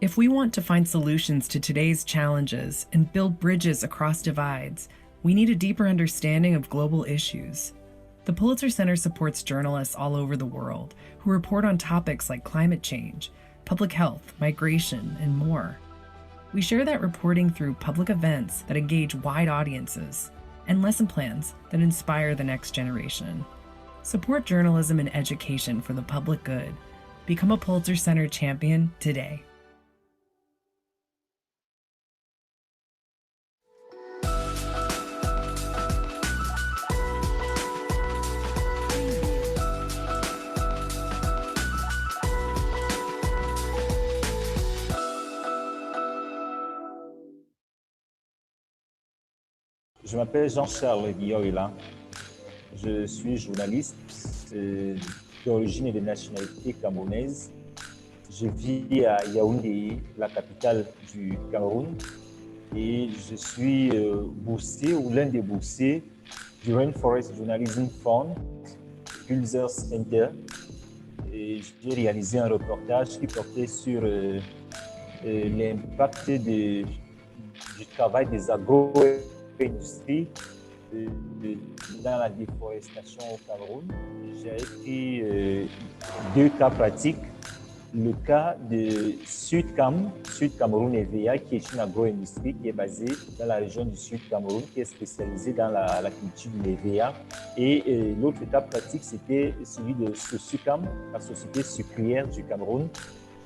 If we want to find solutions to today's challenges and build bridges across divides, we need a deeper understanding of global issues. The Pulitzer Center supports journalists all over the world who report on topics like climate change, public health, migration, and more. We share that reporting through public events that engage wide audiences and lesson plans that inspire the next generation. Support journalism and education for the public good. Become a Pulitzer Center champion today. Je m'appelle Jean-Charles Guillaume. Je suis journaliste d'origine et de nationalité camerounaise. Je vis à Yaoundé, la capitale du Cameroun, et je suis boursier ou l'un des boursiers du Rainforest Journalism Fund, Pulitzer Center. Et j'ai réalisé un reportage qui portait sur l'impact du travail des agro-industries dans la déforestation au Cameroun. J'ai écrit deux cas pratiques. Le cas de Sud Cameroun EVA, qui est une agro-industrie qui est basée dans la région du Sud Cameroun, qui est spécialisée dans la culture de l'EVA. Et l'autre cas pratique, c'était celui de Sosucam, la société sucrière du Cameroun.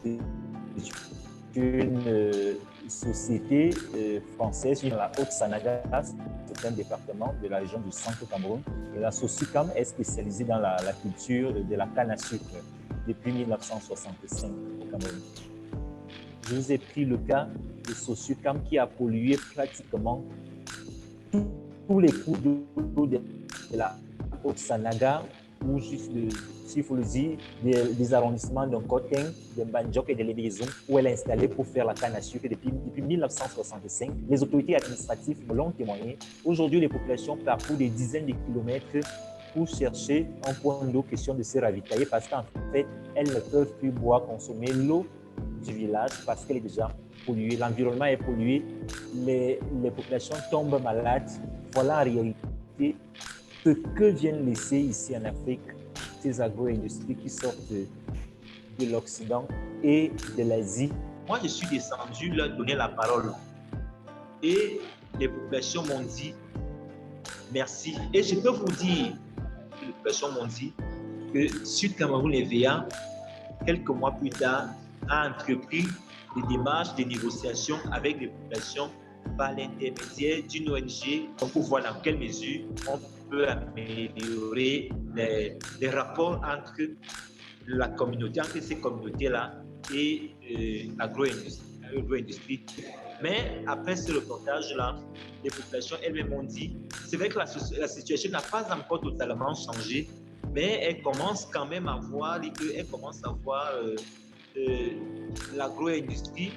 C'est une société française dans la Haute-Sanaga, c'est un département de la région du centre Cameroun. Et la Sosucam est spécialisée dans la culture de la canne à sucre depuis 1965 au Cameroun. Je vous ai pris le cas de Sosucam qui a pollué pratiquement tous les cours d'eau de la Haute-Sanaga, ou juste, s'il faut le dire, des arrondissements de Koteng, de Banjok et de Lébizoum, où elle est installée pour faire la canne à sucre depuis 1965. Les autorités administratives me l'ont témoigné. Aujourd'hui, les populations parcourent des dizaines de kilomètres pour chercher un point d'eau, question de se ravitailler, parce qu'en fait, elles ne peuvent plus boire, consommer l'eau du village parce qu'elle est déjà polluée. L'environnement est pollué, les populations tombent malades. Voilà en réalité ce que viennent laisser ici en Afrique ces agro-industries qui sortent de l'Occident et de l'Asie. Moi, je suis descendu leur donner la parole et les populations m'ont dit merci. Et je peux vous dire, les populations m'ont dit que Sud Cameroun EVA, quelques mois plus tard, a entrepris des démarches de négociation avec les populations par l'intermédiaire d'une ONG pour voir dans quelle mesure on peut améliorer les rapports entre la communauté, entre ces communautés-là et l'agro-industrie. Mais après ce reportage-là, les populations elles-mêmes ont dit, c'est vrai que la situation n'a pas encore totalement changé, mais elles commencent quand même à voir, l'agro-industrie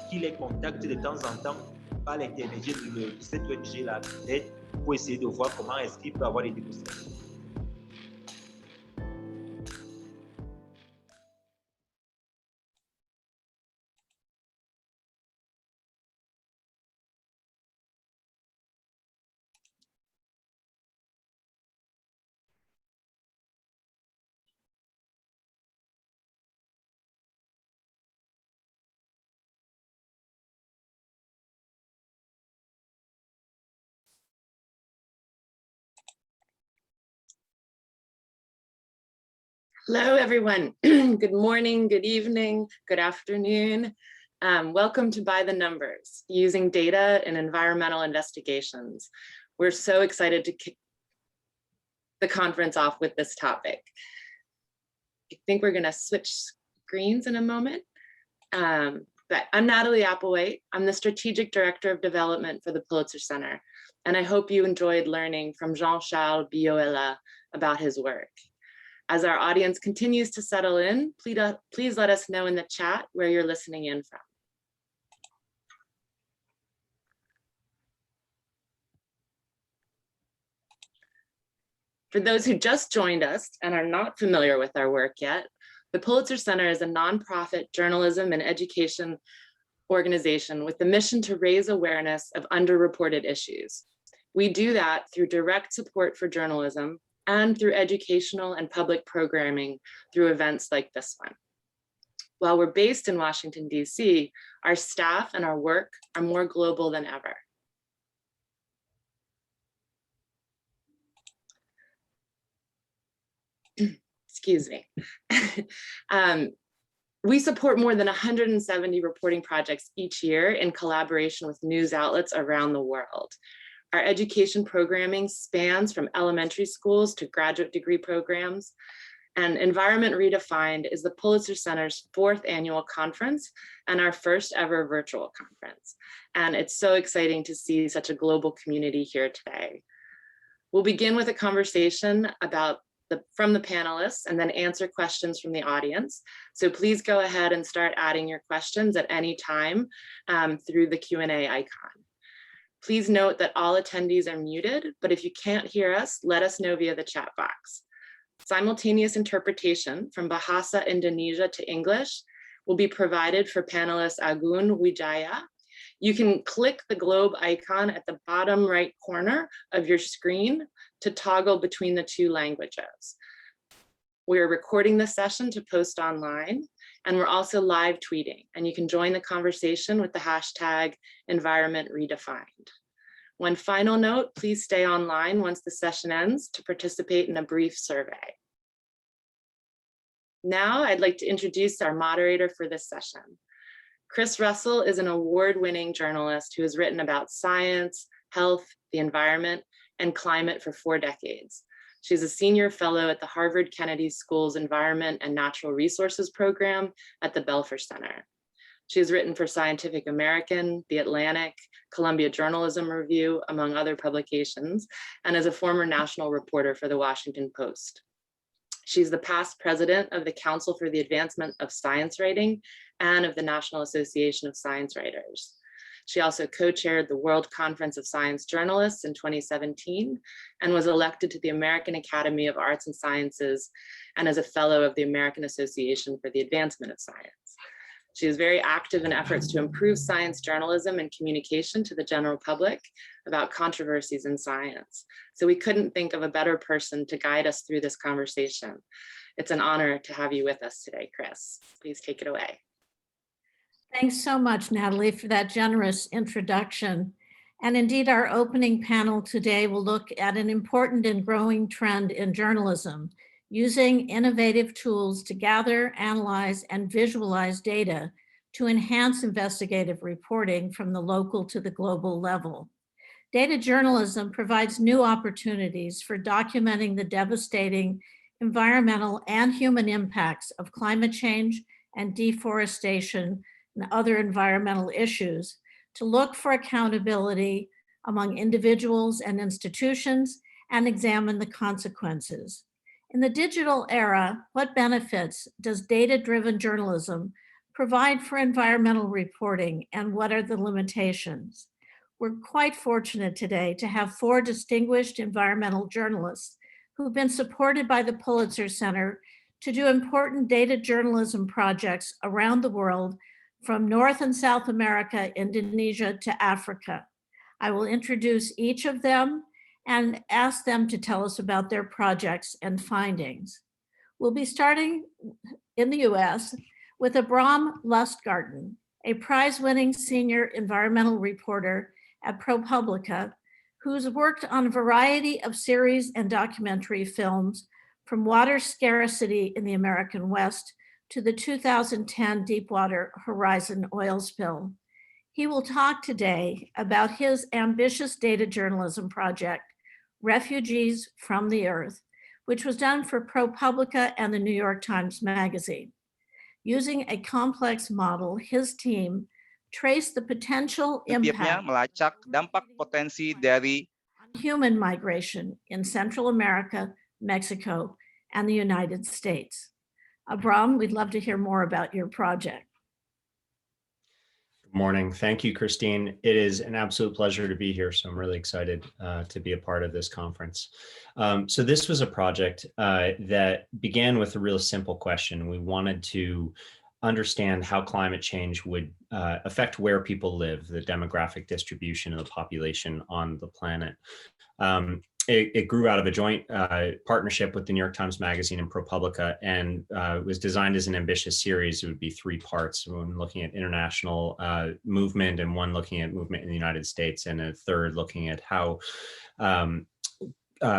qui les contacte de temps en temps par l'intermédiaire de cette ONG-là, peut-être, pour essayer de voir comment est-ce qu'il peut avoir des négociations. Hello, everyone. Good morning, good evening, good afternoon. Welcome to By the Numbers, using data in environmental investigations. We're so excited to kick the conference off with this topic. I think we're gonna switch screens in a moment. But I'm Natalie Applewhite. I'm the Strategic Director of Development for the Pulitzer Center. And I hope you enjoyed learning from Jean-Charles Guillaume about his work. As our audience continues to settle in, please let us know in the chat where you're listening in from. For those who just joined us and are not familiar with our work yet, The Pulitzer Center is a nonprofit journalism and education organization with the mission to raise awareness of underreported issues. We do that through direct support for journalism and through educational and public programming through events like this one. While we're based in Washington, D.C., our staff and our work are more global than ever. Excuse me. We support more than 170 reporting projects each year in collaboration with news outlets around the world. Our education programming spans from elementary schools to graduate degree programs. And Environment Redefined is the Pulitzer Center's 4th annual conference and our first ever virtual conference. And it's so exciting to see such a global community here today. We'll begin with a conversation from the panelists and then answer questions from the audience. So please go ahead and start adding your questions at any time through the Q&A icon. Please note that all attendees are muted, but if you can't hear us, let us know via the chat box. Simultaneous interpretation from Bahasa Indonesia to English will be provided for panelists Agoeng Wijaya. You can click the globe icon at the bottom right corner of your screen to toggle between the 2 languages. We're recording this session to post online, and we're also live tweeting, and you can join the conversation with the hashtag Environment Redefined. One final note, please stay online once the session ends to participate in a brief survey. Now I'd like to introduce our moderator for this session. Chris Russell is an award-winning journalist who has written about science, health, the environment, and climate for 4 decades. She's a senior fellow at the Harvard Kennedy School's Environment and Natural Resources program at the Belfer Center. She has written for Scientific American, The Atlantic, Columbia Journalism Review, among other publications, and is a former national reporter for the Washington Post. She's the past president of the Council for the Advancement of Science Writing and of the National Association of Science Writers. She also co-chaired the World Conference of Science Journalists in 2017 and was elected to the American Academy of Arts and Sciences and as a fellow of the American Association for the Advancement of Science. She is very active in efforts to improve science journalism and communication to the general public about controversies in science. So we couldn't think of a better person to guide us through this conversation. It's an honor to have you with us today, Chris. Please take it away. Thanks so much, Natalie, for that generous introduction. And indeed, our opening panel today will look at an important and growing trend in journalism, using innovative tools to gather, analyze, and visualize data to enhance investigative reporting from the local to the global level. Data journalism provides new opportunities for documenting the devastating environmental and human impacts of climate change and deforestation and other environmental issues, to look for accountability among individuals and institutions and examine the consequences. In the digital era, what benefits does data-driven journalism provide for environmental reporting, and what are the limitations? We're quite fortunate today to have 4 distinguished environmental journalists who've been supported by the Pulitzer Center to do important data journalism projects around the world, from North and South America, Indonesia to Africa. I will introduce each of them and ask them to tell us about their projects and findings. We'll be starting in the US with Abrahm Lustgarten, a prize-winning senior environmental reporter at ProPublica, who's worked on a variety of series and documentary films, from water scarcity in the American West to the 2010 Deepwater Horizon oil spill. He will talk today about his ambitious data journalism project, Refugees from the Earth, which was done for ProPublica and the New York Times Magazine. Using a complex model, his team traced the potential impact melacak dampak potensi dari on human migration in Central America, Mexico, and the United States. Abrahm, we'd love to hear more about your project. Morning. Thank you, Christine. It is an absolute pleasure to be here. So I'm really excited to be a part of this conference. So this was a project that began with a real simple question. We wanted to understand how climate change would affect where people live, the demographic distribution of the population on the planet. It grew out of a joint partnership with the New York Times Magazine and ProPublica, and was designed as an ambitious series. It would be 3 parts, one looking at international movement, and one looking at movement in the United States, and a third looking at how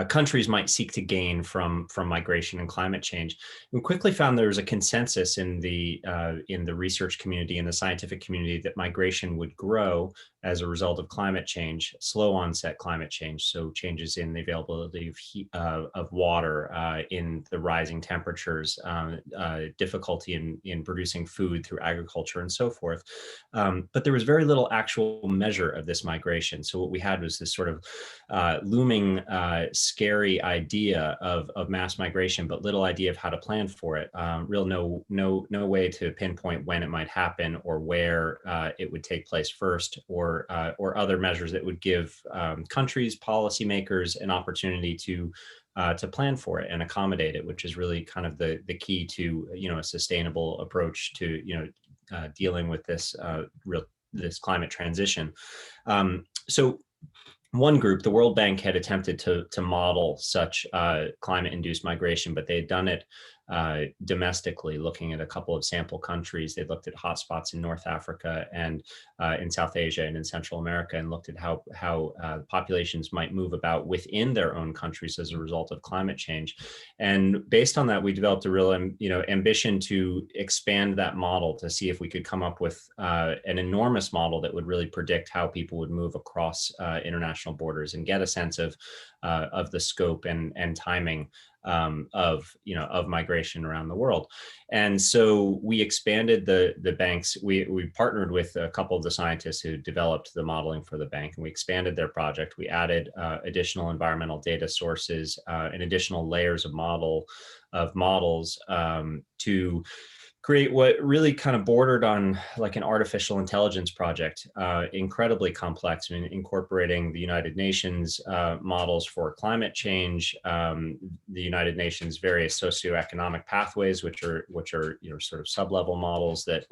countries might seek to gain from migration and climate change. We quickly found there was a consensus in the research community and the scientific community that migration would grow as a result of climate change, slow onset climate change, so changes in the availability of heat, of water, in the rising temperatures, difficulty in producing food through agriculture and so forth. But there was very little actual measure of this migration. So what we had was this sort of looming scary idea of mass migration, but little idea of how to plan for it. No way to pinpoint when it might happen or where it would take place first, or other measures that would give countries, policymakers, an opportunity to plan for it and accommodate it, which is really kind of the key to a sustainable approach to dealing with this this climate transition. So one group, the World Bank, had attempted to model such climate-induced migration, but they had done it domestically, looking at a couple of sample countries. They looked at hotspots in North Africa and in South Asia and in Central America, and looked at how populations might move about within their own countries as a result of climate change. And based on that, we developed a real ambition to expand that model to see if we could come up with an enormous model that would really predict how people would move across international borders and get a sense of the scope and timing of migration around the world. And so we expanded the banks. We partnered with a couple of the scientists who developed the modeling for the bank, and we expanded their project. We added additional environmental data sources and additional layers of models to create what really kind of bordered on like an artificial intelligence project, incredibly complex. I mean, incorporating the United Nations models for climate change, the United Nations various socioeconomic pathways, which are sort of sub-level models that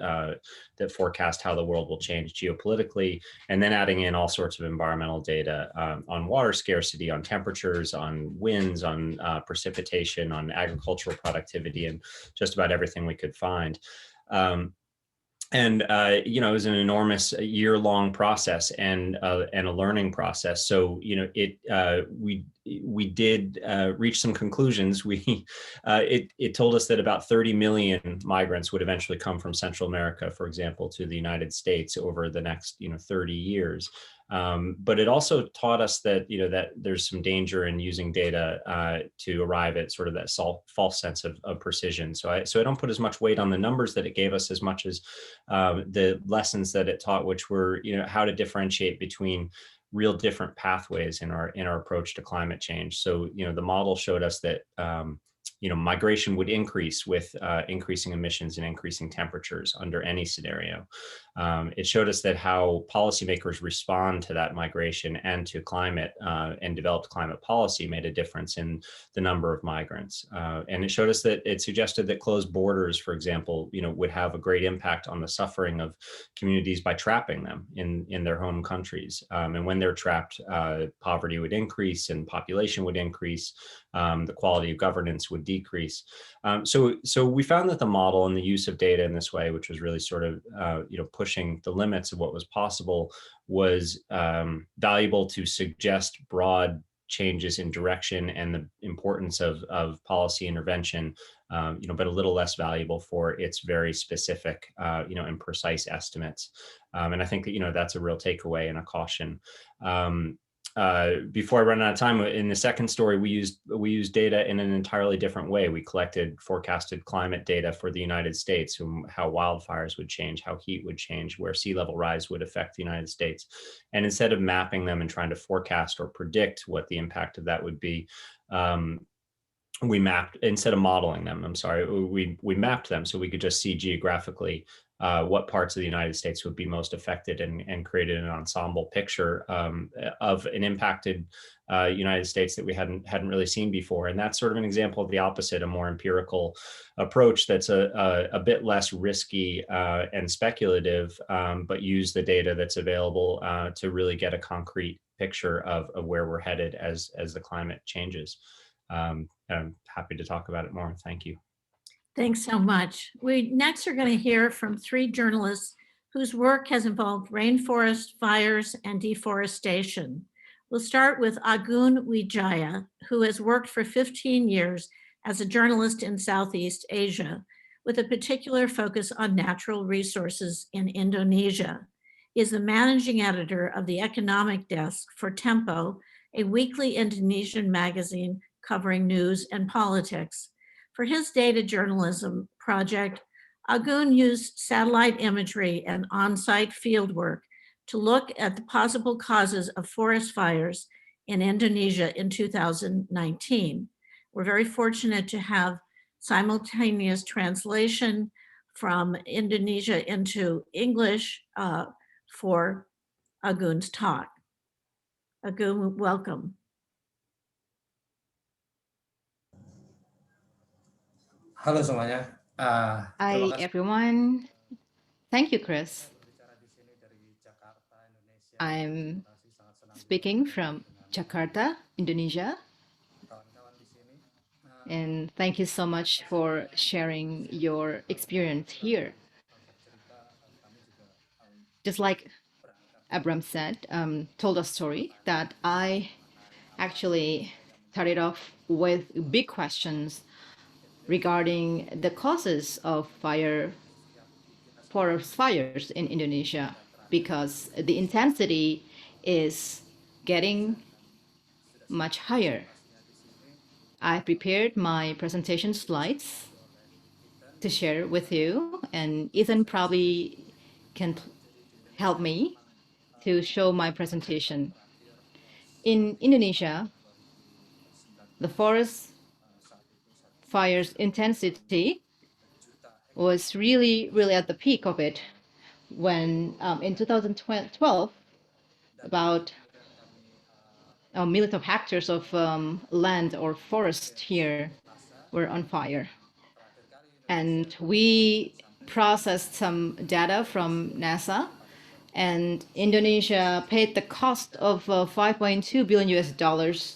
forecast how the world will change geopolitically, and then adding in all sorts of environmental data on water scarcity, on temperatures, on winds, on precipitation, on agricultural productivity, and just about everything we could find. It was an enormous year-long process and a learning process. So we did reach some conclusions. It told us that about 30 million migrants would eventually come from Central America, for example, to the United States over the next 30 years. But it also taught us that that there's some danger in using data to arrive at sort of that false sense of precision. So I don't put as much weight on the numbers that it gave us as much as the lessons that it taught, which were how to differentiate between real different pathways in our approach to climate change. So the model showed us that migration would increase with increasing emissions and increasing temperatures under any scenario. It showed us that how policymakers respond to that migration and to climate and developed climate policy made a difference in the number of migrants. And it showed us that it suggested that closed borders, for example, would have a great impact on the suffering of communities by trapping them in their home countries. And when they're trapped, poverty would increase and population would increase. The quality of governance would decrease. So we found that the model and the use of data in this way, which was really sort of pushing the limits of what was possible, was valuable to suggest broad changes in direction and the importance of policy intervention, but a little less valuable for its very specific, and precise estimates. And I think that that's a real takeaway and a caution. Before I run out of time, in the second story, we used data in an entirely different way. We collected forecasted climate data for the United States, how wildfires would change, how heat would change, where sea level rise would affect the United States. And instead of mapping them and trying to forecast or predict what the impact of that would be, we mapped, instead of modeling them, we mapped them so we could just see geographically what parts of the United States would be most affected, and created an ensemble picture of an impacted United States that we hadn't really seen before. And that's sort of an example of the opposite, a more empirical approach that's a bit less risky and speculative, but use the data that's available to really get a concrete picture of where we're headed as the climate changes. I'm happy to talk about it more. Thank you. Thanks so much. We next are going to hear from 3 journalists whose work has involved rainforest fires and deforestation. We'll start with Agoeng Wijaya, who has worked for 15 years as a journalist in Southeast Asia, with a particular focus on natural resources in Indonesia. He is the managing editor of the economic desk for Tempo, a weekly Indonesian magazine covering news and politics. For his data journalism project, Agoeng used satellite imagery and on-site fieldwork to look at the possible causes of forest fires in Indonesia in 2019. We're very fortunate to have simultaneous translation from Indonesia into English for Agoeng's talk. Agoeng, welcome. Halo semuanya. Hi everyone. Thank you, Chris. I'm speaking from Jakarta, Indonesia. And thank you so much for sharing your experience here. Just like Abrahm said, told a story that I actually started off with big questions regarding the causes of forest fires in Indonesia, because the intensity is getting much higher. I prepared my presentation slides to share with you, and Ethan probably can help me to show my presentation. In Indonesia, the forest fires intensity was really at the peak of it when in 2012 about a million of hectares of land or forest here were on fire. And we processed some data from NASA, and Indonesia paid the cost of 5.2 billion US dollars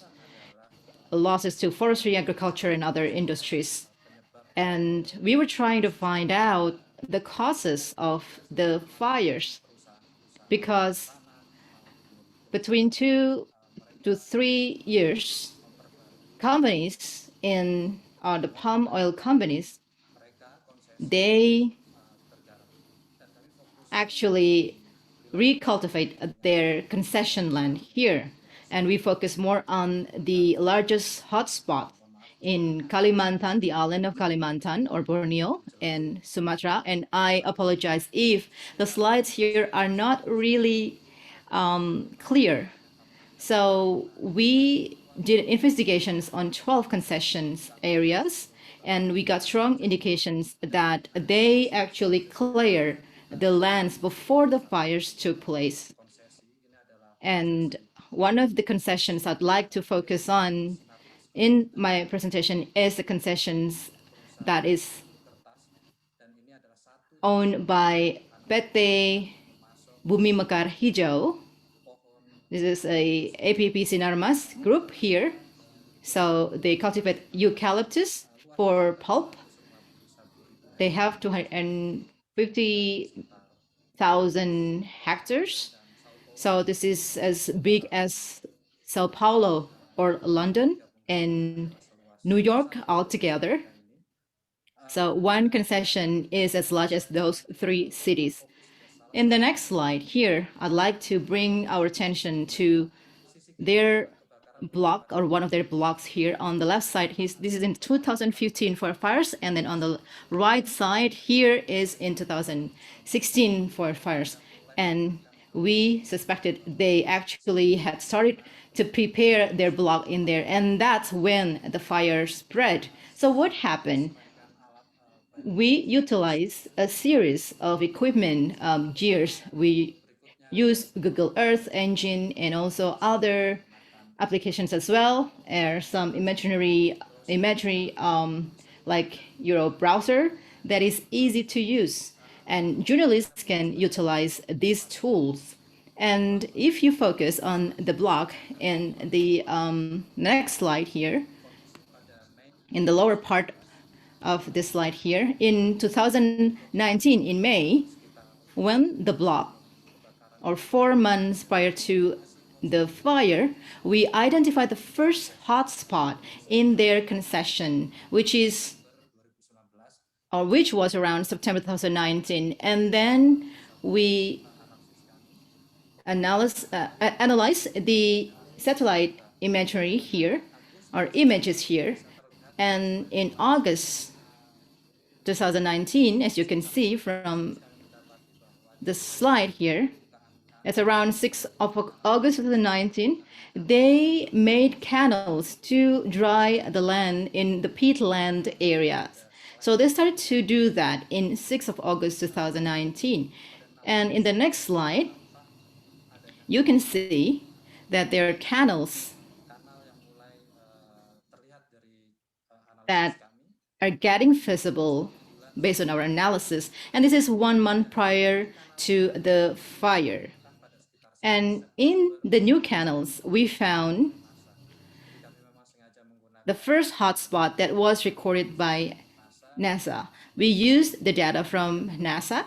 losses to forestry, agriculture, and other industries. And we were trying to find out the causes of the fires, because between 2 to 3 years, companies in the palm oil companies, they actually recultivate their concession land here. And we focus more on the largest hotspot in Kalimantan, the island of Kalimantan or Borneo and Sumatra. And I apologize if the slides here are not really clear. So we did investigations on 12 concessions areas, and we got strong indications that they actually clear the lands before the fires took place. And one of the concessions I'd like to focus on in my presentation is the concessions that is owned by PT Bumi Mekar Hijau. This is a APP Sinarmas group here. So they cultivate eucalyptus for pulp. They have 250,000 hectares. So this is as big as Sao Paulo or London and New York altogether. So one concession is as large as those 3 cities. In the next slide here, I'd like to bring our attention to their block, or one of their blocks here on the left side. This is in 2015 for fires, and then on the right side here is in 2016 for fires. And we suspected they actually had started to prepare their block in there, and that's when the fire spread. So what happened? we utilize a series of equipment gears. We use Google Earth engine and also other applications as well, and some imagery like your browser that is easy to use. And journalists can utilize these tools. And if you focus on the block in the next slide here, in the lower part of this slide here, in 2019, in May, when the block, or 4 months prior to the fire, we identified the first hotspot in their concession, which was around September 2019. And then we analyze the satellite imagery here, or images here. And in August 2019, as you can see from the slide here, it's around 6th of August 2019, they made canals to dry the land in the peatland areas. So they started to do that in 6th of August 2019. And in the next slide, you can see that there are canals that are getting visible based on our analysis. And this is 1 month prior to the fire. And in the new canals, we found the first hotspot that was recorded by NASA. We used the data from NASA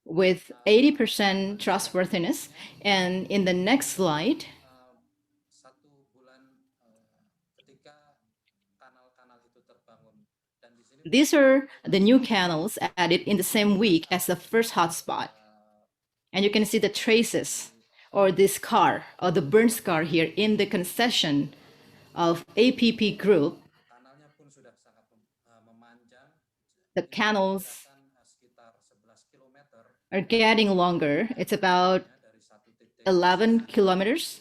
with 80% trustworthiness. And in the next slide, these are the new canals added in the same week as the first hotspot. And you can see the traces, or the scar, or the burn scar here in the concession of APP group. The canals are getting longer. It's about 11 kilometers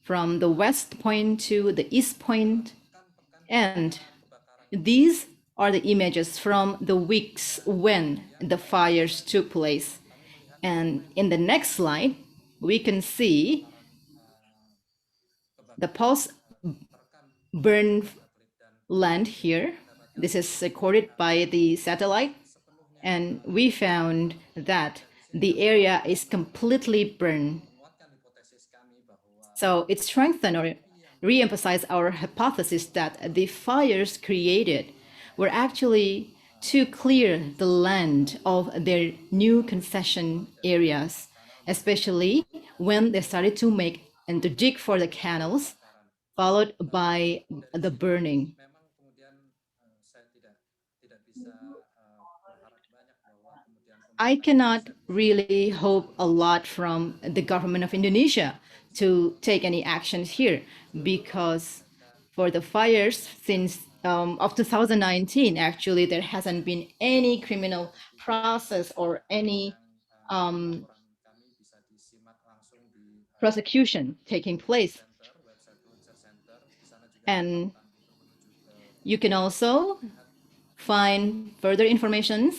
from the west point to the east point. And these are the images from the weeks when the fires took place. And in the next slide, we can see the post-burn land here. This is recorded by the satellite. And we found that the area is completely burned. So it strengthened or re-emphasized our hypothesis that the fires created were actually to clear the land of their new concession areas, especially when they started to make and to dig for the canals, followed by the burning. I cannot really hope a lot from the government of Indonesia to take any actions here, because for the fires since of 2019, actually, there hasn't been any criminal process or any prosecution taking place. And you can also find further information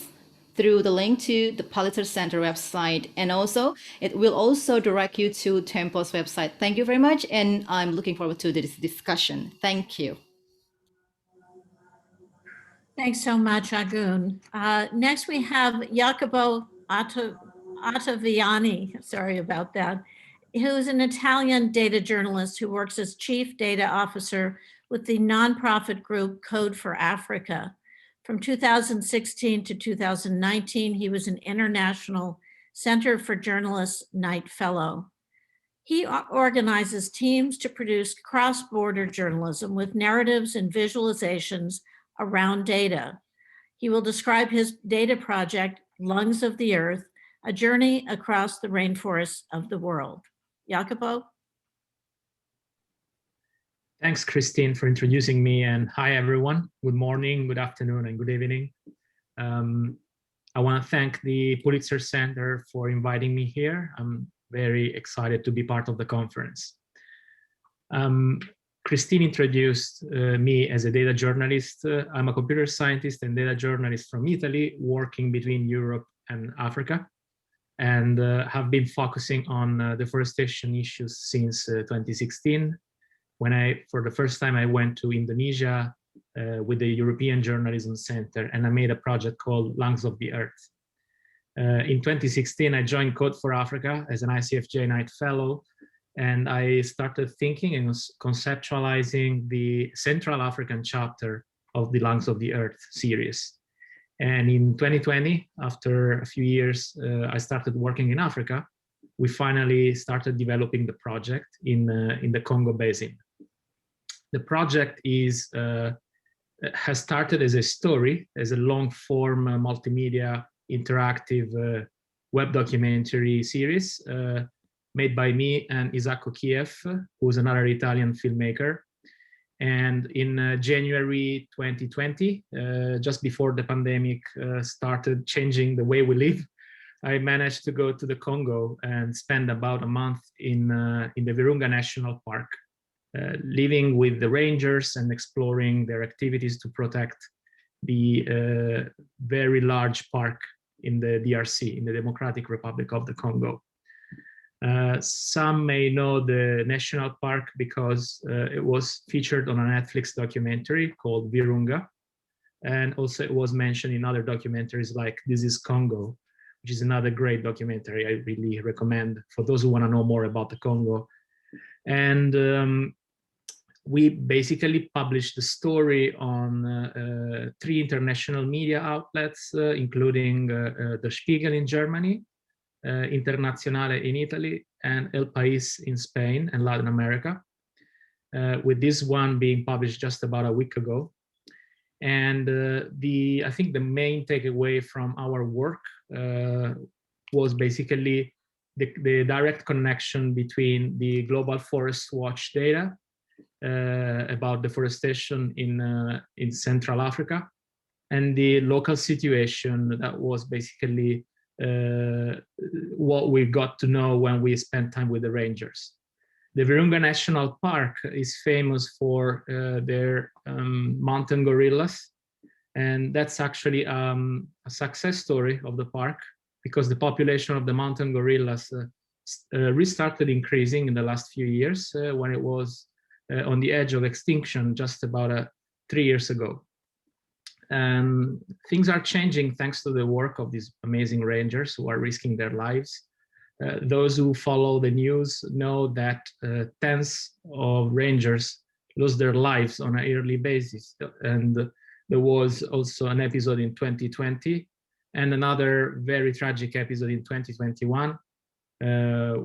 through the link to the Pulitzer Center website. And also, it will also direct you to Tempo's website. Thank you very much. And I'm looking forward to this discussion. Thank you. Thanks so much, Agoeng. Next, we have Jacopo Ottaviani, sorry about that, who's an Italian data journalist who works as chief data officer with the nonprofit group Code for Africa. From 2016 to 2019, he was an International Center for Journalists Knight Fellow. He organizes teams to produce cross-border journalism with narratives and visualizations around data. He will describe his data project, Lungs of the Earth, a journey across the rainforests of the world. Jacopo? Thanks, Christine, for introducing me, and hi, everyone. Good morning, good afternoon, and good evening. I want to thank the Pulitzer Center for inviting me here. I'm very excited to be part of the conference. Cristine introduced me as a data journalist. I'm a computer scientist and data journalist from Italy, working between Europe and Africa, and have been focusing on deforestation issues since 2016, when for the first time I went to Indonesia with the European Journalism Center, and I made a project called Lungs of the Earth. In 2016, I joined Code for Africa as an ICFJ Knight Fellow, and I started thinking and conceptualizing the Central African chapter of the Lungs of the Earth series. And in 2020, after a few years, I started working in Africa. We finally started developing the project in the Congo Basin. The project has started as a story, as a long-form multimedia interactive web documentary series made by me and Isacco Kiev, who's another Italian filmmaker. And in January 2020, just before the pandemic started changing the way we live, I managed to go to the Congo and spend about a month in the Virunga National Park, living with the rangers and exploring their activities to protect the very large park in the DRC, in the Democratic Republic of the Congo. Some may know the national park because it was featured on a Netflix documentary called Virunga. And also it was mentioned in other documentaries like This is Congo, which is another great documentary I really recommend for those who want to know more about the Congo. And we basically published the story on 3 international media outlets, including Der Spiegel in Germany, Internazionale in Italy, and El País in Spain and Latin America, with this one being published just about a week ago. And I think the main takeaway from our work was basically the direct connection between the Global Forest Watch data about deforestation in Central Africa and the local situation that was basically what we got to know when we spent time with the rangers. The Virunga National Park is famous for their mountain gorillas, and that's actually a success story of the park, because the population of the mountain gorillas restarted increasing in the last few years when it was on the edge of extinction just about 3 years ago. And things are changing thanks to the work of these amazing rangers who are risking their lives. Those who follow the news know that tens of rangers lose their lives on a yearly basis. And there was also an episode in 2020 and another very tragic episode in 2021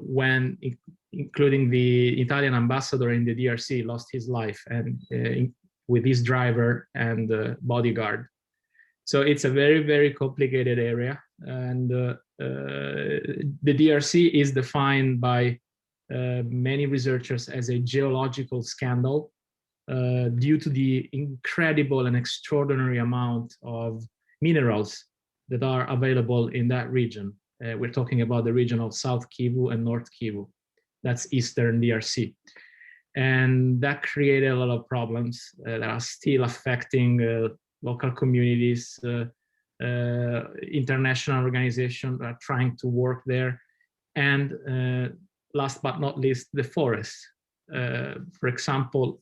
when including the Italian ambassador in the DRC lost his life, and with his driver and bodyguard. So it's a very, very complicated area. And the DRC is defined by many researchers as a geological scandal due to the incredible and extraordinary amount of minerals that are available in that region. We're talking about the region of South Kivu and North Kivu. That's Eastern DRC. And that created a lot of problems that are still affecting local communities, international organizations that are trying to work there. And last but not least, the forest. For example,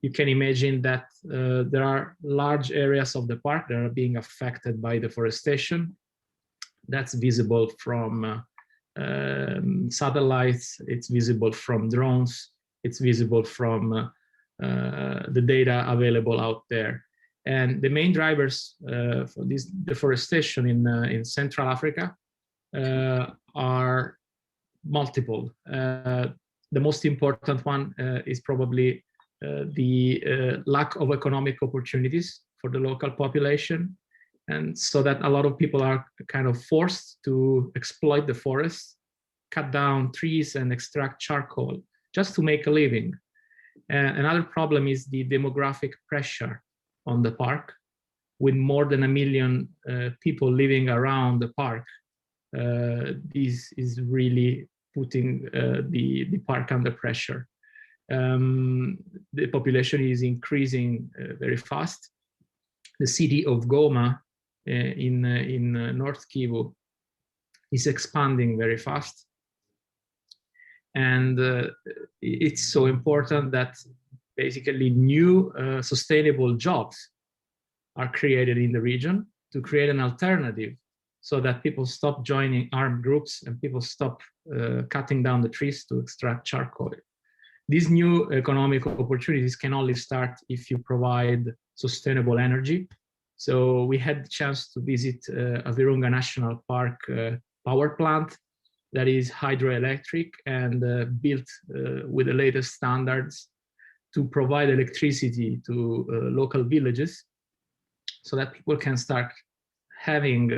you can imagine that there are large areas of the park that are being affected by deforestation. That's visible from satellites, it's visible from drones, it's visible from the data available out there. And the main drivers for this deforestation in Central Africa are multiple. The most important one is probably the lack of economic opportunities for the local population. And so that a lot of people are kind of forced to exploit the forests, cut down trees and extract charcoal just to make a living. Another problem is the demographic pressure on the park. With more than 1 million people living around the park, this is really putting the park under pressure. The population is increasing very fast. The city of Goma in North Kivu is expanding very fast. And it's so important that basically new sustainable jobs are created in the region to create an alternative so that people stop joining armed groups and people stop cutting down the trees to extract charcoal. These new economic opportunities can only start if you provide sustainable energy. So we had the chance to visit a Virunga National Park power plant that is hydroelectric and built with the latest standards to provide electricity to local villages so that people can start having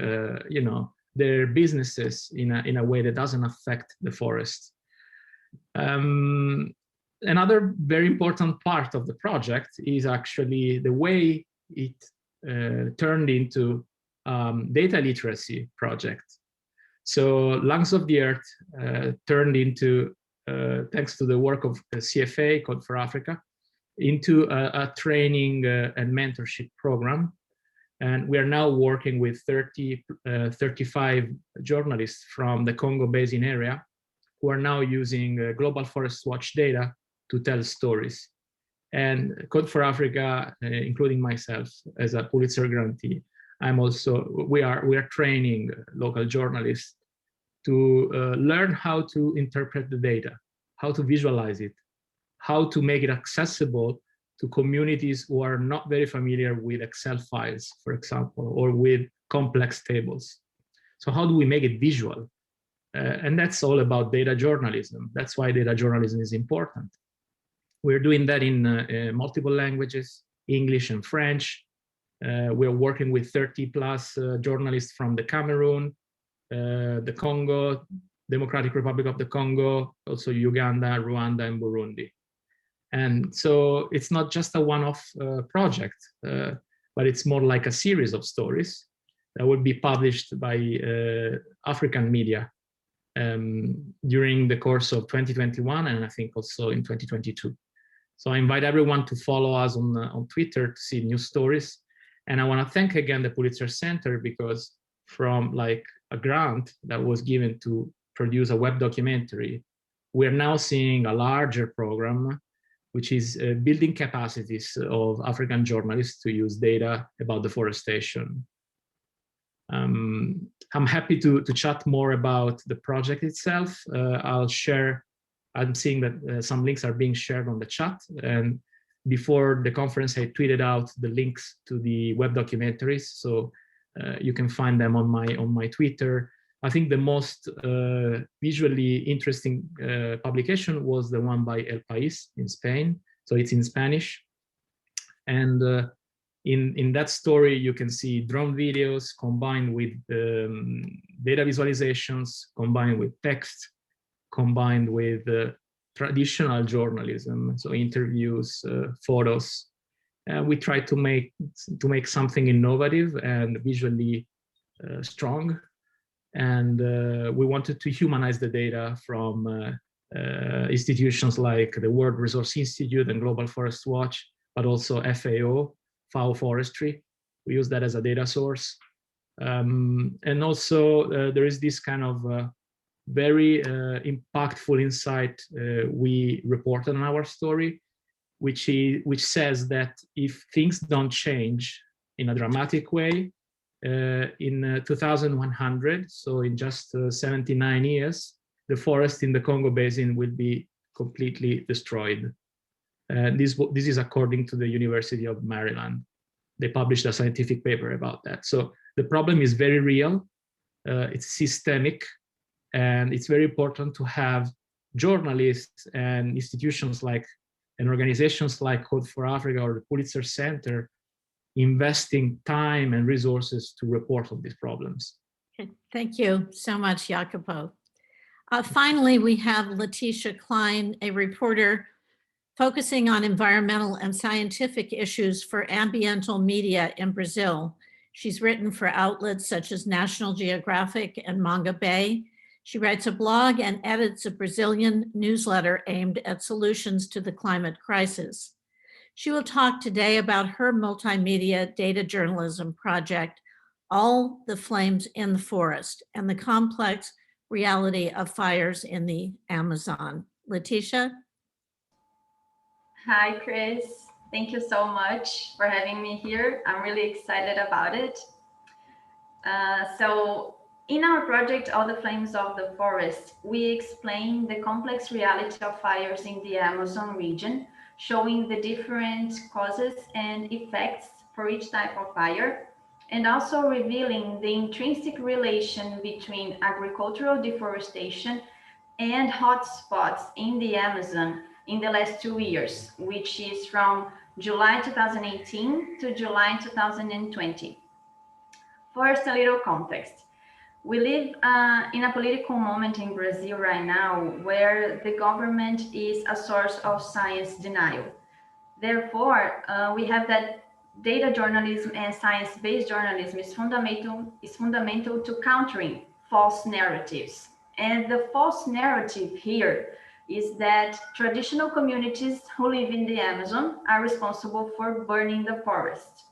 you know, their businesses in a way that doesn't affect the forest. Another very important part of the project is actually the way it turned into data literacy project. So Lungs of the Earth turned into, thanks to the work of CFA, Code for Africa, into a training and mentorship program. And we are now working with 35 journalists from the Congo Basin area who are now using Global Forest Watch data to tell stories. And Code for Africa, including myself as a Pulitzer grantee, we are training local journalists to learn how to interpret the data, how to visualize it, how to make it accessible to communities who are not very familiar with Excel files, for example, or with complex tables. So how do we make it visual? And that's all about data journalism. That's why data journalism is important. We're doing that in multiple languages, English and French. We're working with 30+ journalists from the Cameroon, the Congo, Democratic Republic of the Congo, also Uganda, Rwanda, and Burundi. And so it's not just a one-off project, but it's more like a series of stories that will be published by African media during the course of 2021, and I think also in 2022. So I invite everyone to follow us on Twitter to see new stories. And I want to thank again the Pulitzer Center, because from like a grant that was given to produce a web documentary, we're now seeing a larger program, which is building capacities of African journalists to use data about deforestation. I'm happy to chat more about the project itself. I'm seeing that some links are being shared on the chat. And before the conference, I tweeted out the links to the web documentaries. So you can find them on my Twitter. I think the most visually interesting publication was the one by El País in Spain. So it's in Spanish. And in that story, you can see drone videos combined with data visualizations, combined with text, combined with traditional journalism, so interviews, photos. We try to make something innovative and visually strong. And we wanted to humanize the data from institutions like the World Resource Institute and Global Forest Watch, but also FAO Forestry. We use that as a data source. And also there is this kind of very impactful insight we reported on our story, which says that if things don't change in a dramatic way, in 2100, so in just 79 years, the forest in the Congo Basin will be completely destroyed. This is according to the University of Maryland. They published a scientific paper about that. So the problem is very real, it's systemic, and it's very important to have journalists and institutions like and organizations like Code for Africa or the Pulitzer Center investing time and resources to report on these problems. Thank you so much, Jacopo. Finally, we have Leticia Klein, a reporter focusing on environmental and scientific issues for Ambiental media in Brazil. She's written for outlets such as National Geographic and Manga Bay. She writes a blog and edits a Brazilian newsletter aimed at solutions to the climate crisis. She will talk today about her multimedia data journalism project, All the Flames in the Forest, and the complex reality of fires in the Amazon. Leticia? Hi, Chris. Thank you so much for having me here. I'm really excited about it. So in our project, All the Flames of the Forest, we explain the complex reality of fires in the Amazon region, showing the different causes and effects for each type of fire, and also revealing the intrinsic relation between agricultural deforestation and hotspots in the Amazon in the last 2 years, which is from July 2018 to July 2020. First, a little context. We live in a political moment in Brazil right now where the government is a source of science denial. Therefore, we have that data journalism and science-based journalism is fundamental to countering false narratives. And the false narrative here is that traditional communities who live in the Amazon are responsible for burning the forest.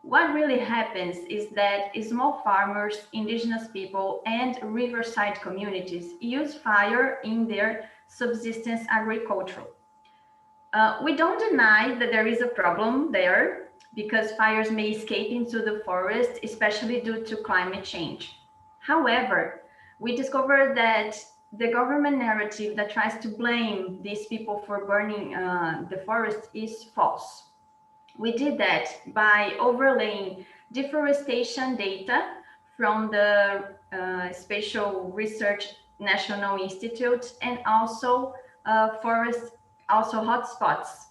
What really happens is that small farmers, indigenous people, and riverside communities use fire in their subsistence agriculture. We don't deny that there is a problem there because fires may escape into the forest, especially due to climate change. However, we discovered that the government narrative that tries to blame these people for burning the forest is false. We did that by overlaying deforestation data from the Spatial Research National Institute and also hotspots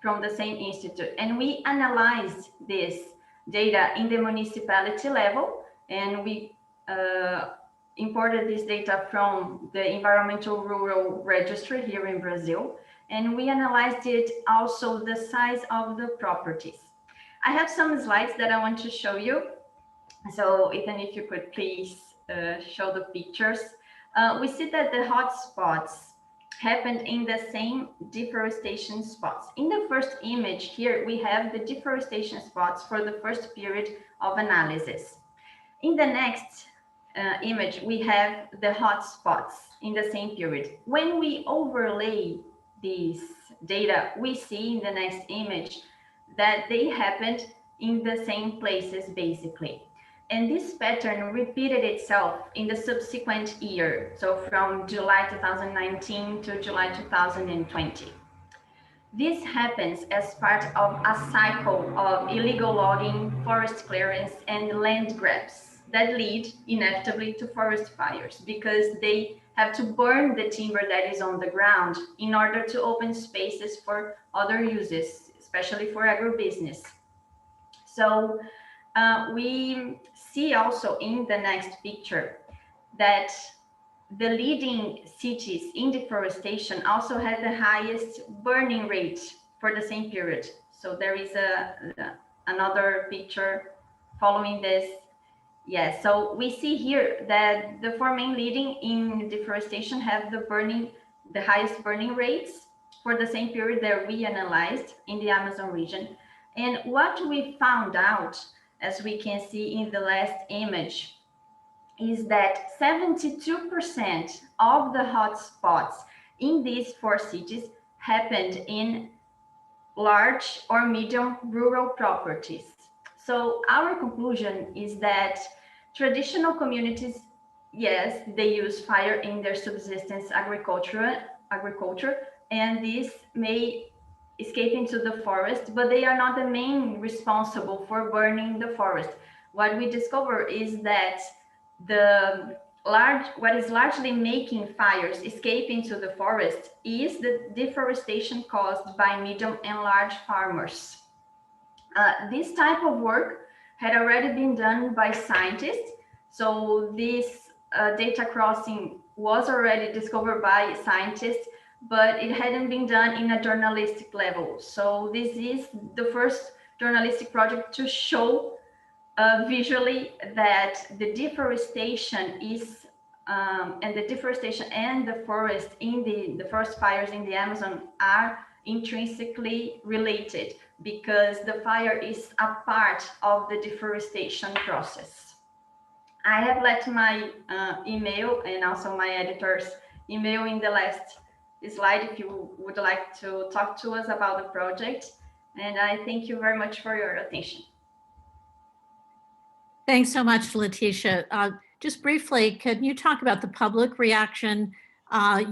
from the same institute. And we analyzed this data in the municipality level, and we imported this data from the Environmental Rural Registry here in Brazil. And we analyzed it also the size of the properties. I have some slides that I want to show you. So Ethan, if you could please show the pictures. We see that the hotspots happened in the same deforestation spots. In the first image here, we have the deforestation spots for the first period of analysis. In the next image, we have the hotspots in the same period. When we overlay these data, we see in the next image that they happened in the same places basically. And this pattern repeated itself in the subsequent year, so from July 2019 to July 2020. This happens as part of a cycle of illegal logging, forest clearance, and land grabs that lead inevitably to forest fires because they have to burn the timber that is on the ground in order to open spaces for other uses, especially for agribusiness. So we see also in the next picture that the leading cities in deforestation also had the highest burning rate for the same period. So there is another picture following this. Yes, so we see here that the four main leading in deforestation have the highest burning rates for the same period that we analyzed in the Amazon region. And what we found out, as we can see in the last image, is that 72% of the hotspots in these four cities happened in large or medium rural properties. So our conclusion is that traditional communities, yes, they use fire in their subsistence agriculture, and this may escape into the forest, but they are not the main responsible for burning the forest. What we discover is that what is largely making fires escape into the forest is the deforestation caused by medium and large farmers. This type of work had already been done by scientists. So this data crossing was already discovered by scientists, but it hadn't been done in a journalistic level. So this is the first journalistic project to show visually that the deforestation is and the deforestation and the forest the forest fires in the Amazon are intrinsically related, because the fire is a part of the deforestation process. I have left my email and also my editor's email in the last slide if you would like to talk to us about the project. And I thank you very much for your attention. Thanks so much, Leticia. Just briefly, can you talk about the public reaction?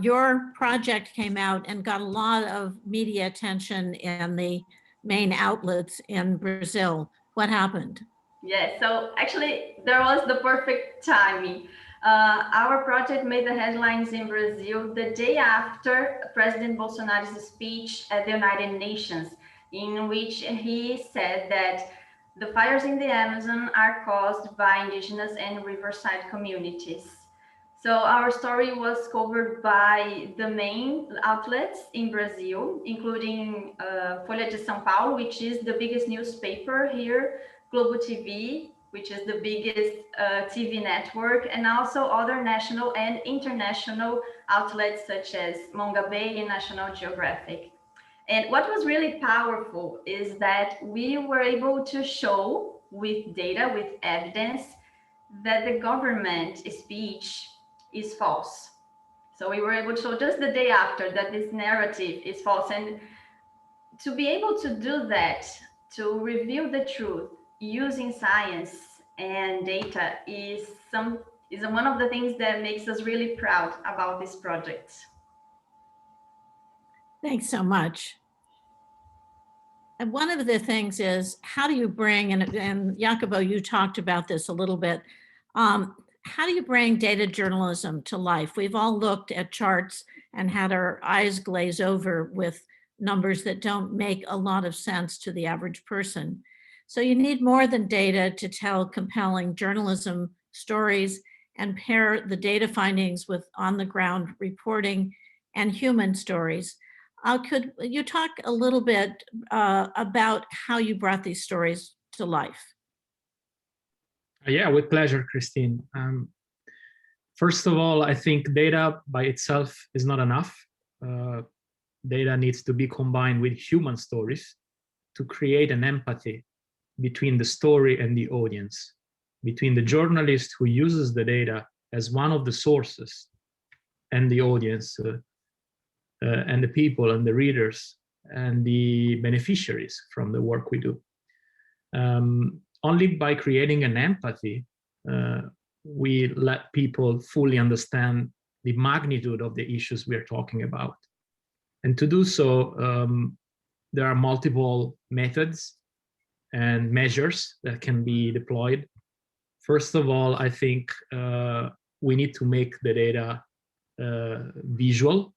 Your project came out and got a lot of media attention in the main outlets in Brazil. What happened? Yes, so actually there was the perfect timing. Our project made the headlines in Brazil the day after President Bolsonaro's speech at the United Nations, in which he said that the fires in the Amazon are caused by indigenous and riverside communities. So our story was covered by the main outlets in Brazil, including Folha de São Paulo, which is the biggest newspaper here, Globo TV, which is the biggest TV network, and also other national and international outlets such as Manga Bay and National Geographic. And what was really powerful is that we were able to show with data, with evidence, that the government speech is false. So we were able to show just the day after that this narrative is false. And to be able to do that, to reveal the truth using science and data is one of the things that makes us really proud about this project. Thanks so much. And one of the things is, how do you bring, and Jacopo, you talked about this a little bit, how do you bring data journalism to life? We've all looked at charts and had our eyes glaze over with numbers that don't make a lot of sense to the average person. So you need more than data to tell compelling journalism stories and pair the data findings with on-the-ground reporting and human stories. Could you talk a little bit about how you brought these stories to life? Yeah, with pleasure, Christine. First of all, I think data by itself is not enough. Data needs to be combined with human stories to create an empathy between the story and the audience, between the journalist who uses the data as one of the sources and the audience, and the people and the readers and the beneficiaries from the work we do. Only by creating an empathy, we let people fully understand the magnitude of the issues we are talking about. And to do so, there are multiple methods and measures that can be deployed. First of all, I think we need to make the data visual.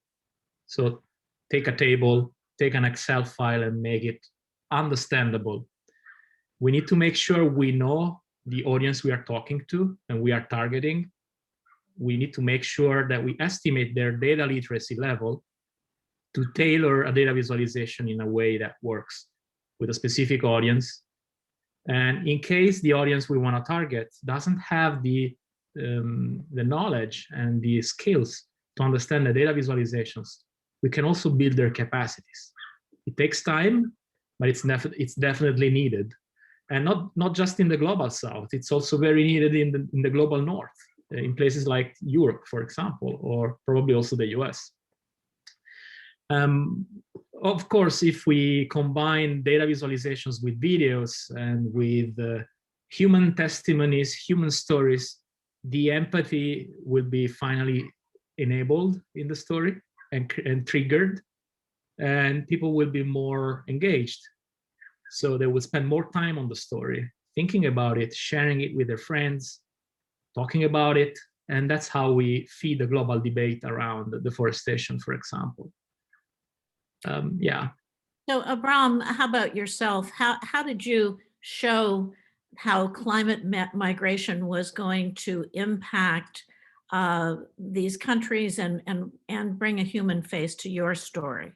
So take a table, take an Excel file and make it understandable. We need to make sure we know the audience we are talking to and we are targeting. We need to make sure that we estimate their data literacy level to tailor a data visualization in a way that works with a specific audience. And in case the audience we want to target doesn't have the knowledge and the skills to understand the data visualizations, we can also build their capacities. It takes time, but it's definitely needed. And not just in the global south, it's also very needed in the global north, in places like Europe, for example, or probably also the US. Of course, if we combine data visualizations with videos and with human testimonies, human stories, the empathy will be finally enabled in the story and triggered, and people will be more engaged. So they will spend more time on the story, thinking about it, sharing it with their friends, talking about it. And that's how we feed the global debate around deforestation, for example. Yeah. So Abrahm, how about yourself? How did you show how climate migration was going to impact these countries and bring a human face to your story?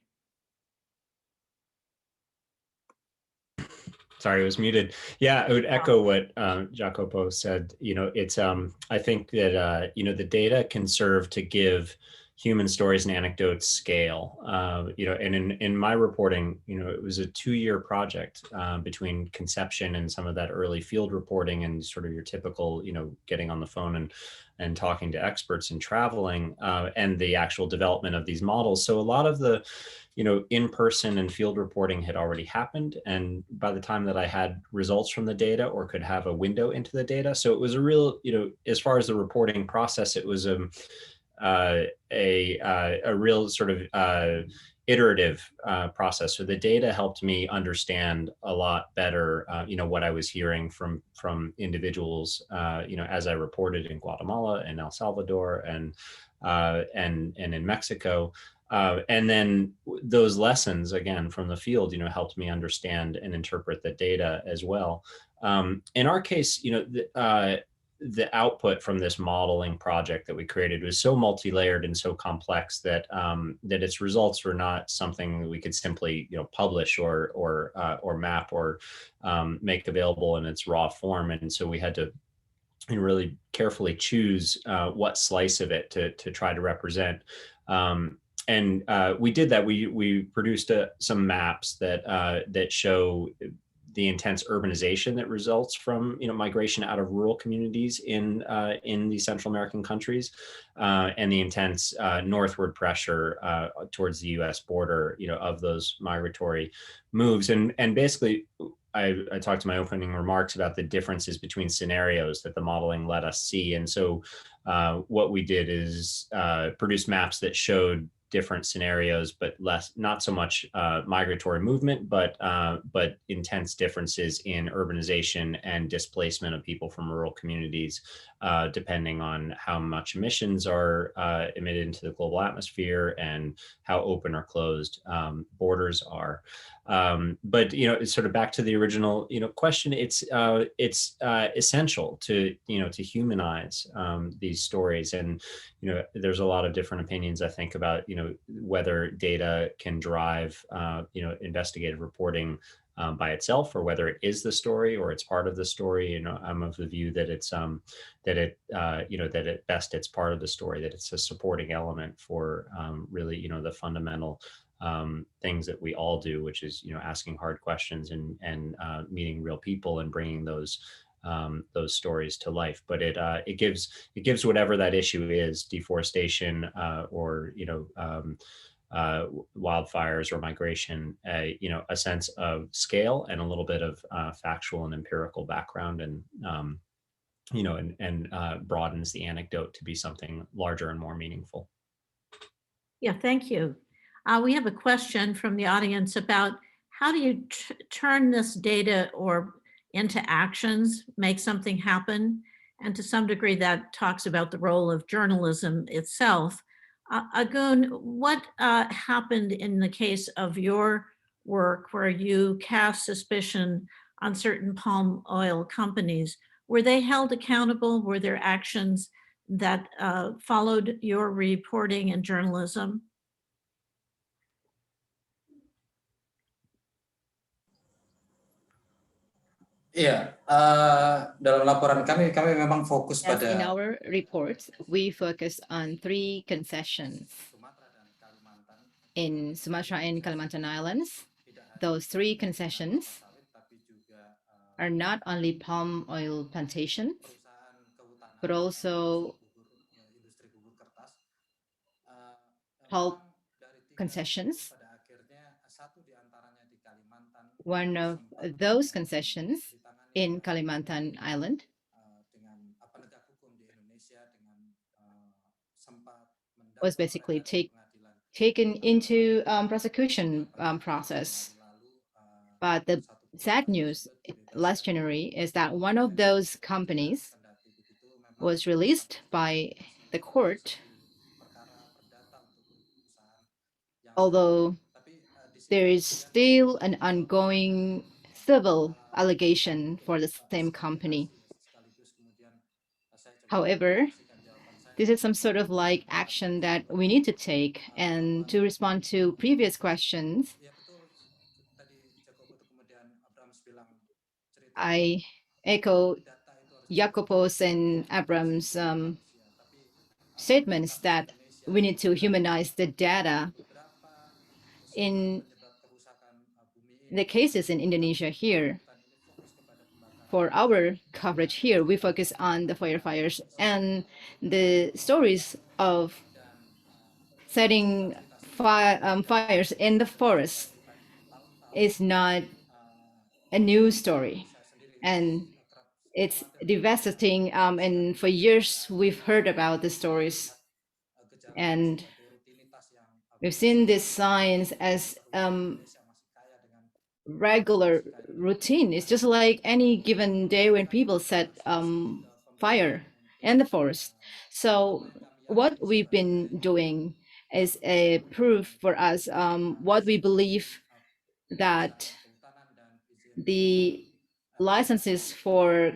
Sorry, it was muted. Yeah, I would echo what Jacopo said. It's I think that the data can serve to give human stories and anecdotes scale. And in my reporting, it was a 2-year project between conception and some of that early field reporting and sort of your typical, getting on the phone and talking to experts and traveling and the actual development of these models. So a lot of the in-person and field reporting had already happened. And by the time that I had results from the data or could have a window into the data, so it was a real, as far as the reporting process, it was a real sort of iterative process. So the data helped me understand a lot better, what I was hearing from individuals, as I reported in Guatemala and El Salvador and in Mexico. And then those lessons, again, from the field, helped me understand and interpret the data as well. In our case, the output from this modeling project that we created was so multi-layered and so complex that that its results were not something that we could simply, publish or map or make available in its raw form. And so we had to really carefully choose what slice of it to try to represent. And we did that. We produced some maps that show the intense urbanization that results from migration out of rural communities in the Central American countries, and the intense northward pressure towards the U.S. border, of those migratory moves. And basically, I talked to my opening remarks about the differences between scenarios that the modeling let us see. And so what we did is produce maps that showed different scenarios, but not so much migratory movement, but intense differences in urbanization and displacement of people from rural communities, depending on how much emissions are emitted into the global atmosphere and how open or closed borders are. But it's sort of back to the original question. It's essential to to humanize these stories, and there's a lot of different opinions, I think, about whether data can drive investigative reporting by itself, or whether it is the story or it's part of the story. I'm of the view that it's that at best it's part of the story, that it's a supporting element for really the fundamental things that we all do, which is asking hard questions and meeting real people and bringing those stories to life. But it gives whatever that issue is, deforestation or wildfires or migration, a sense of scale and a little bit of factual and empirical background, and broadens the anecdote to be something larger and more meaningful. Yeah, thank you. We have a question from the audience about how do you turn this data into actions, make something happen? And to some degree that talks about the role of journalism itself. Agoeng, what happened in the case of your work where you cast suspicion on certain palm oil companies? Were they held accountable? Were there actions that followed your reporting and journalism? Iya, dalam laporan kami memang fokus Yes, in pada our reports, we focus on 3 concessions in Sumatra and Kalimantan Islands. Those 3 concessions are not only palm oil plantations, but also pulp concessions. One of those concessions in Kalimantan Island was basically taken into prosecution process. But the sad news last January is that one of those companies was released by the court, although there is still an ongoing civil allegation for the same company. However, this is some sort of like action that we need to take. And to respond to previous questions, I echo Jacopo's and Abraham's statements that we need to humanize the data. In the cases in Indonesia here, for our coverage here, we focus on the firefighters, and the stories of setting fires in the forest is not a new story, and it's devastating. And for years, we've heard about the stories, and we've seen these signs as regular routine. It's just like any given day when people set fire in the forest. So what we've been doing is a proof for us what we believe, that the licenses for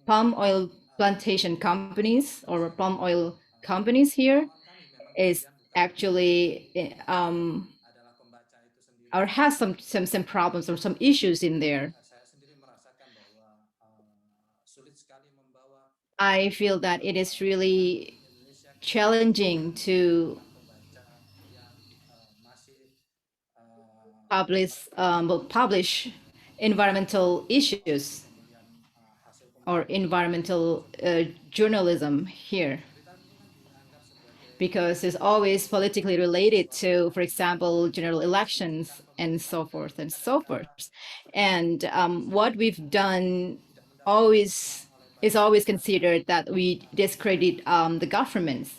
palm oil plantation companies or palm oil companies here is actually or has some problems or some issues in there. I feel that it is really challenging to publish environmental issues or environmental journalism here, because it's always politically related to, for example, general elections and so forth and so forth. And what we've done is always considered that we discredit the governments.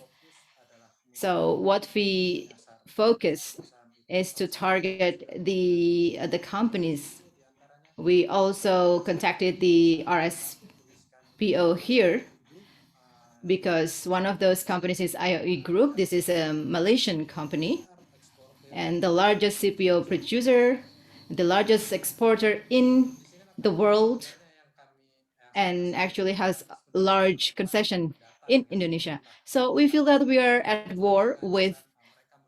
So what we focus is to target the companies. We also contacted the RSPO here, because one of those companies is IOE Group. This is a Malaysian company and the largest CPO producer, the largest exporter in the world, and actually has large concession in Indonesia. So we feel that we are at war with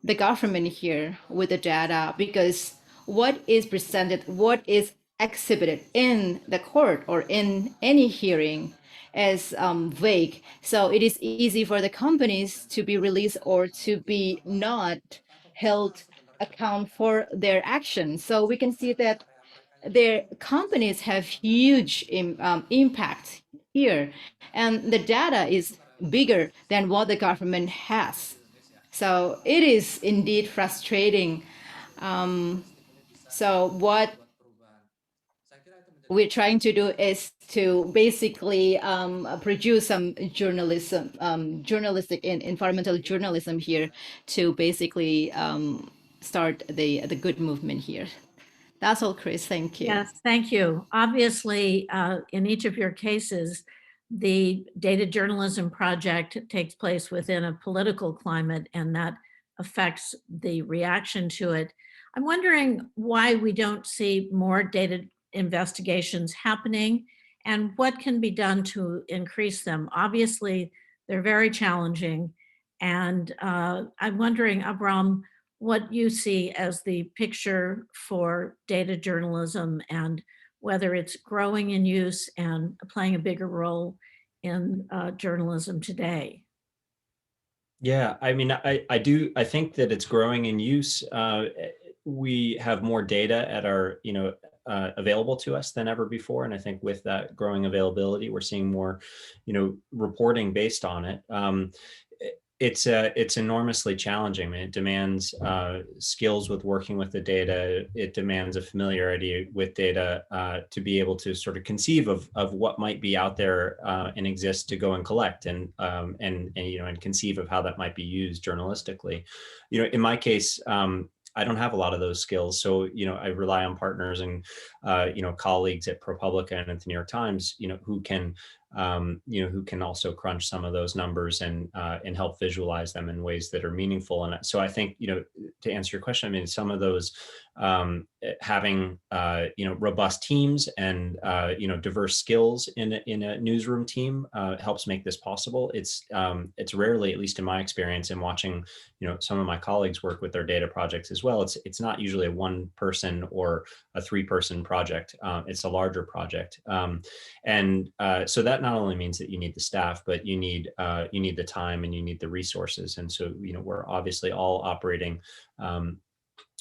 the government here with the data, because what is presented, what is exhibited in the court or in any hearing is vague. So it is easy for the companies to be released or to be not held account for their actions. So we can see that their companies have huge impact here, and the data is bigger than what the government has. So it is indeed frustrating. So what we're trying to do is to basically produce some journalism, journalistic and environmental journalism here, to basically start the good movement here. That's all, Chris. Thank you. Yes, thank you. Obviously, in each of your cases, the data journalism project takes place within a political climate, and that affects the reaction to it. I'm wondering why we don't see more data investigations happening and what can be done to increase them. Obviously, they're very challenging. And I'm wondering, Abrahm, what you see as the picture for data journalism and whether it's growing in use and playing a bigger role in journalism today. Yeah, I mean, I think that it's growing in use. We have more data at our, available to us than ever before. And I think with that growing availability, we're seeing more, reporting based on it. It's enormously challenging. I mean, it demands skills with working with the data. It demands a familiarity with data to be able to sort of conceive of what might be out there and exist to go and collect and conceive of how that might be used journalistically. In my case, I don't have a lot of those skills. So, I rely on partners and, colleagues at ProPublica and at the New York Times, who can also crunch some of those numbers and help visualize them in ways that are meaningful. And so I think, to answer your question, I mean, some of those having robust teams and diverse skills in a newsroom team helps make this possible. It's rarely, at least in my experience, in watching some of my colleagues work with their data projects as well. It's not usually a one person or a 3-person project. It's a larger project, and so that not only means that you need the staff, but you need the time and you need the resources. And so we're obviously all operating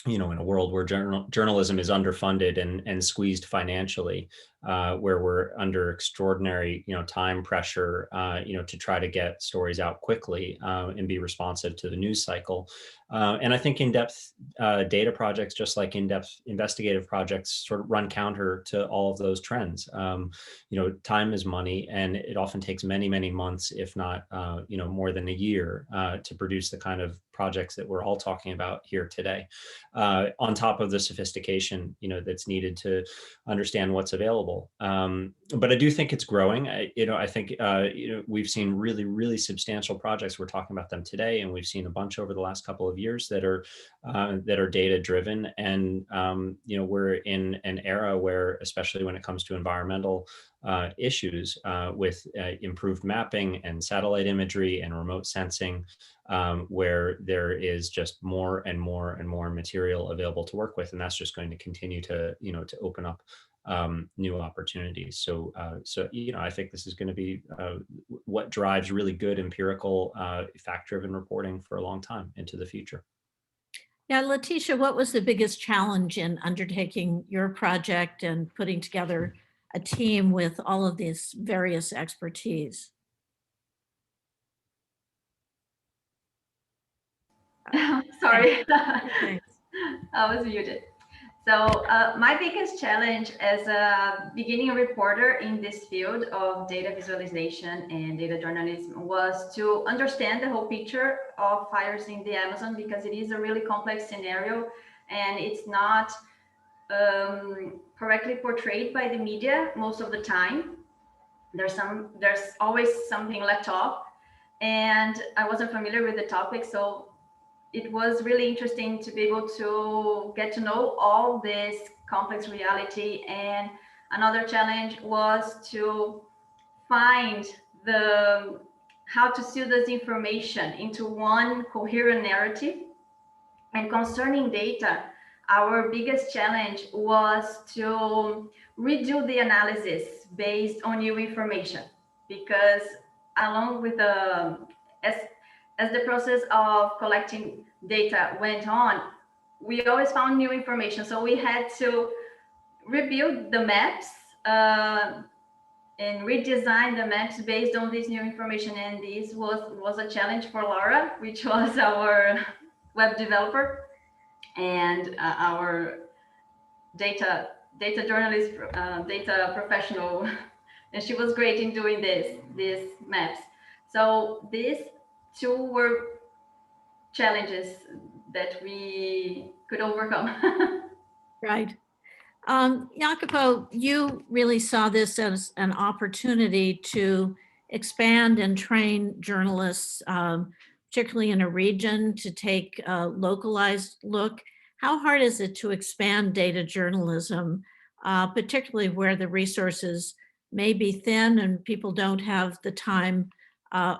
in a world where journalism is underfunded and squeezed financially, where we're under extraordinary, time pressure, to try to get stories out quickly and be responsive to the news cycle. And I think in-depth data projects, just like in-depth investigative projects, sort of run counter to all of those trends. Time is money, and it often takes many, many months, if not, more than a year, to produce the kind of projects that we're all talking about here today. On top of the sophistication, that's needed to understand what's available. But I do think it's growing. I think we've seen really, really substantial projects. We're talking about them today, and we've seen a bunch over the last couple of years that are data driven. And we're in an era where, especially when it comes to environmental issues, with improved mapping and satellite imagery and remote sensing, where there is just more and more and more material available to work with, and that's just going to continue to open up new opportunities. So I think this is going to be what drives really good empirical, fact-driven reporting for a long time into the future. Yeah, Leticia, what was the biggest challenge in undertaking your project and putting together a team with all of these various expertise? Sorry, Thanks. I was muted. So my biggest challenge as a beginning reporter in this field of data visualization and data journalism was to understand the whole picture of fires in the Amazon, because it is a really complex scenario and it's not correctly portrayed by the media most of the time. There's always something left off, and I wasn't familiar with the topic, so it was really interesting to be able to get to know all this complex reality. And another challenge was to find how to seal this information into one coherent narrative. And concerning data, our biggest challenge was to redo the analysis based on new information, because along with as the process of collecting data went on, we always found new information. So we had to rebuild the maps and redesign the maps based on this new information. And this was a challenge for Laura, which was our web developer and our data journalist, data professional. And she was great in doing these maps. So these two were challenges that we could overcome. Right. Jacopo, you really saw this as an opportunity to expand and train journalists, particularly in a region, to take a localized look. How hard is it to expand data journalism, particularly where the resources may be thin and people don't have the time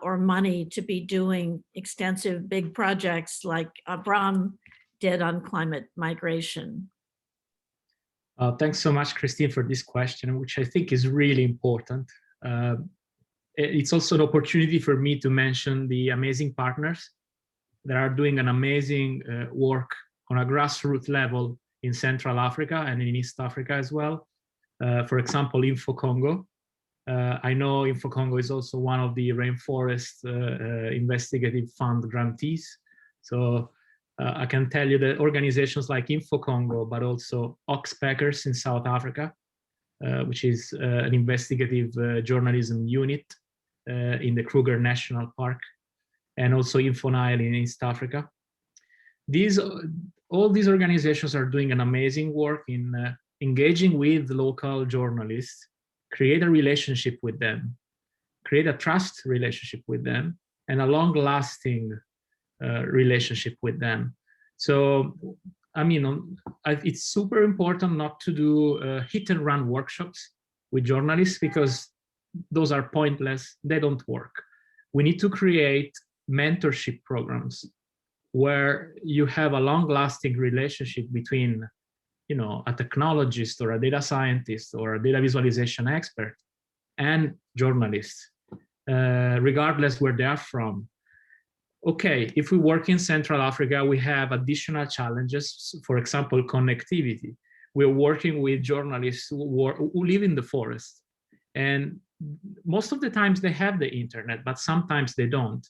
or money to be doing extensive big projects like Abrahm did on climate migration? Thanks so much, Christine, for this question, which I think is really important. It's also an opportunity for me to mention the amazing partners that are doing an amazing work on a grassroots level in Central Africa and in East Africa as well. For example, InfoCongo. I know InfoCongo is also one of the Rainforest Investigative Fund grantees. So I can tell you that organizations like InfoCongo, but also Oxpackers in South Africa, which is an investigative journalism unit in the Kruger National Park, and also InfoNile in East Africa. All these organizations are doing an amazing work in engaging with local journalists, create a relationship with them, create a trust relationship with them, and a long-lasting relationship with them. So I mean, it's super important not to do hit and run workshops with journalists, because those are pointless, they don't work. We need to create mentorship programs where you have a long-lasting relationship between, you know, a technologist or a data scientist or a data visualization expert and journalists, regardless where they are from. Okay, if we work in Central Africa, we have additional challenges. For example, connectivity. We're working with journalists who live in the forest, and most of the times they have the internet, but sometimes they don't.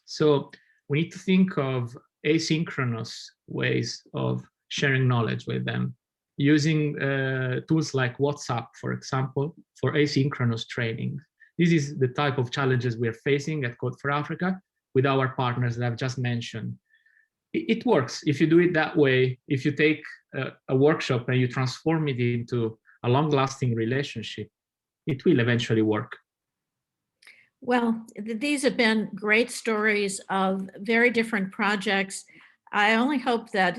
So we need to think of asynchronous ways of sharing knowledge with them, using tools like WhatsApp, for example, for asynchronous training. This is the type of challenges we're facing at Code for Africa with our partners that I've just mentioned. It works if you do it that way. If you take a workshop and you transform it into a long-lasting relationship, it will eventually work. Well, these have been great stories of very different projects. I only hope that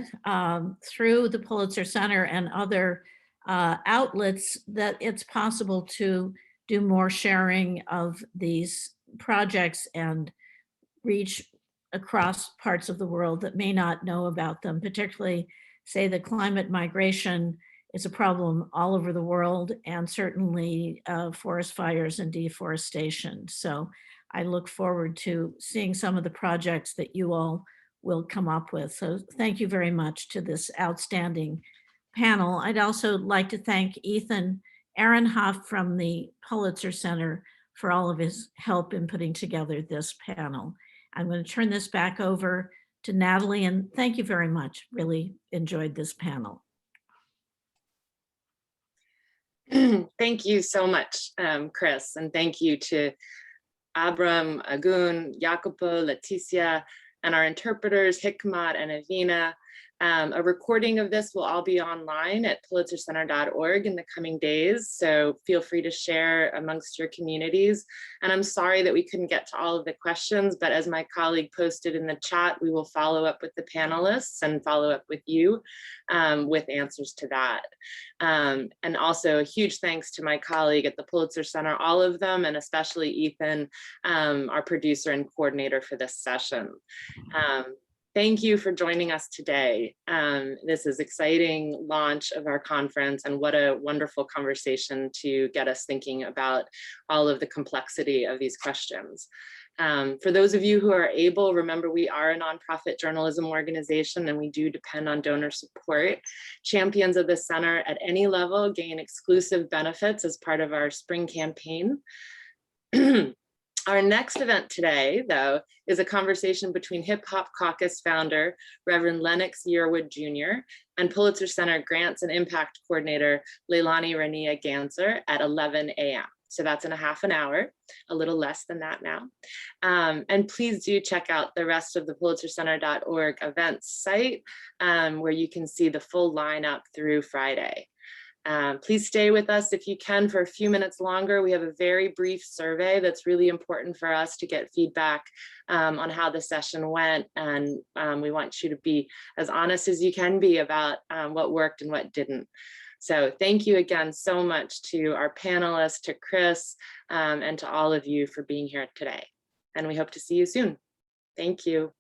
through the Pulitzer Center and other outlets that it's possible to do more sharing of these projects and reach across parts of the world that may not know about them, particularly, say, the climate migration is a problem all over the world, and certainly forest fires and deforestation. So I look forward to seeing some of the projects that you all will come up with. So thank you very much to this outstanding panel. I'd also like to thank Ethan Ehrenhoff from the Pulitzer Center for all of his help in putting together this panel. I'm going to turn this back over to Natalie, and thank you very much. Really enjoyed this panel. Thank you so much, Chris, and thank you to Abrahm, Agoeng, Jacopo, Leticia, and our interpreters, Hikmat and Avina. A recording of this will all be online at pulitzercenter.org in the coming days, so feel free to share amongst your communities. And I'm sorry that we couldn't get to all of the questions, but as my colleague posted in the chat, we will follow up with the panelists and follow up with you with answers to that. And also a huge thanks to my colleague at the Pulitzer Center, all of them, and especially Ethan, our producer and coordinator for this session. Thank you for joining us today. This is exciting launch of our conference, and what a wonderful conversation to get us thinking about all of the complexity of these questions. For those of you who are able, remember we are a nonprofit journalism organization and we do depend on donor support. Champions of the center at any level gain exclusive benefits as part of our spring campaign. Our next event today, though, is a conversation between Hip Hop Caucus founder, Reverend Lennox Yearwood Jr. and Pulitzer Center Grants and Impact Coordinator, Leilani Rania Ganser at 11 a.m. So that's in a half an hour, a little less than that now. And please do check out the rest of the pulitzercenter.org events site where you can see the full lineup through Friday. Please stay with us if you can for a few minutes longer. We have a very brief survey that's really important for us to get feedback on how the session went. And we want you to be as honest as you can be about what worked and what didn't. So thank you again so much to our panelists, to Chris, and to all of you for being here today. And we hope to see you soon. Thank you.